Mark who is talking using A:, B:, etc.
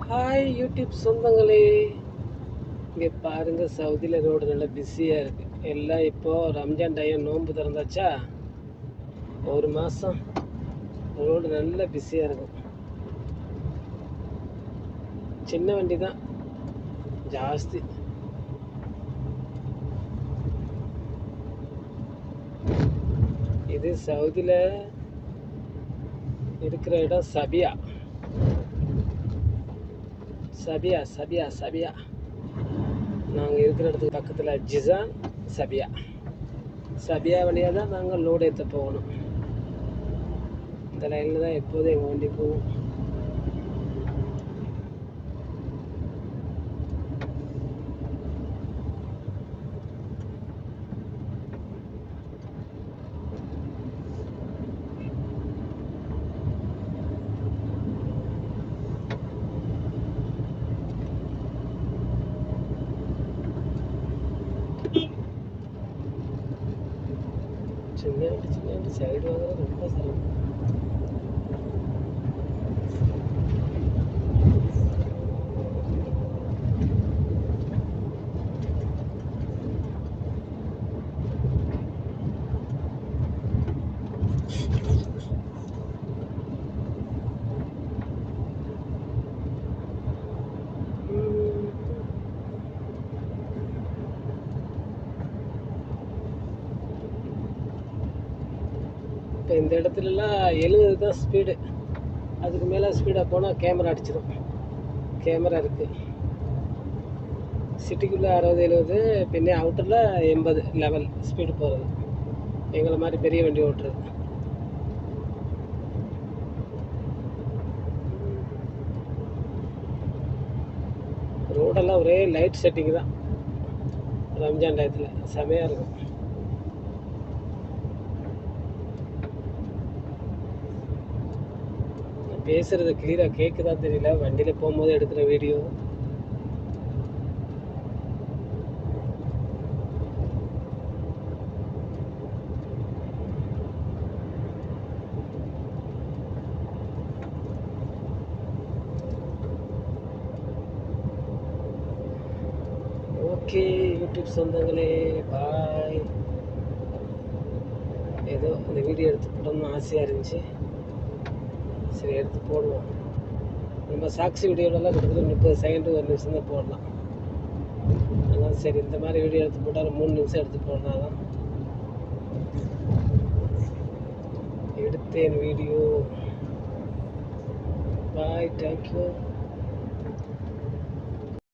A: Hi YouTube சொந்தங்களே, இங்கே பாருங்கள், சவுதியில் ரோடு நல்லா பிஸியாக இருக்குது. எல்லாம் இப்போது ரம்ஜான் டைம் நோன்பு திறந்தாச்சா, ஒரு மாதம் ரோடு நல்லா பிஸியாக இருக்கும். சின்ன வண்டி தான் ஜாஸ்தி. இது சவுதியில் இருக்கிற இடம் சபியா. சபியா சபியா சபியா நாங்கள் இருக்கிற இடத்துக்கு பக்கத்தில் ஜிசான் சபியா. சபியா வழியாக தான் நாங்கள் லோடு ஏற்ற போகணும். இந்த லைனில் தான் எப்போதும் எங்கள் வண்டி போகும். சின்ன சைடு வாங்குறது ரொம்ப சிரமம். இப்போ இந்த இடத்துலலாம் 70 தான் ஸ்பீடு. அதுக்கு மேலே ஸ்பீடாக போனால் கேமரா அடிச்சிடும். கேமரா இருக்குது. சிட்டிக்குள்ளே 60-70, பின்னே அவுட்டரில் 80 லெவல் ஸ்பீடு போகிறது. எங்களை மாதிரி பெரிய வண்டி ஓட்டுறது. ரோடெல்லாம் ஒரே லைட் செட்டிங் தான். ரம்ஜான் டயத்தில் செமையாக இருக்கும். பேசுகிறது கிளியராக கேட்குதா தெரியல, வண்டியில் போகும்போது எடுக்கிற வீடியோ. ஓகே யூடியூப் சொந்தங்களே, பாய். ஏதோ அந்த வீடியோ எடுத்து போடணும்னு ஆசையாக இருந்துச்சு, சரி எடுத்து போடுவோம். நம்ம சாக்சி வீடியோலலாம் கிட்டத்தட்ட 30 செகண்டு 1 நிமிஷம் தான் போடலாம். அதனால் சரி இந்த மாதிரி வீடியோ எடுத்து போட்டாலும் 3 நிமிஷம் எடுத்து போடலாம் தான் எடுத்தேன் வீடியோ. பாய், தேங்க்யூ.